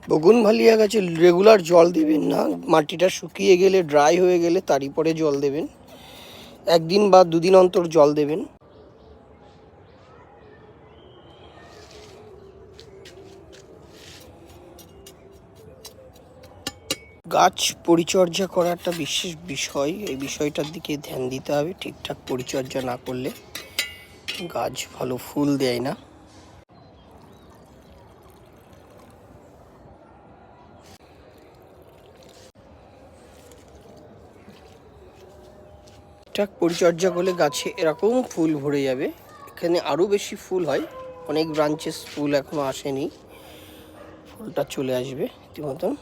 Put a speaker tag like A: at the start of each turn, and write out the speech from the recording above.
A: বগুনভালিয়া গাছে রেগুলার জল দেবেন না, মাটিটা শুকিয়ে গেলে, ড্রাই হয়ে গেলে তারই পরে জল দেবেন। একদিন বা দুদিন অন্তর জল দেবেন। গাছ পরিচর্যা করা একটা বিশেষ বিষয়, এই বিষয়টার দিকে ধ্যান দিতে হবে। ঠিকঠাক পরিচর্যা না করলে গাছ ভালো ফুল দেয় না। ঠিকঠাক পরিচর্যা করলে গাছে এরকম ফুল ভরে যাবে। এখানে আরও বেশি ফুল হয়, অনেক ব্রাঞ্চেস ফুল এখনো আসেনি, ফুলটা চলে আসবে রীতিমতন।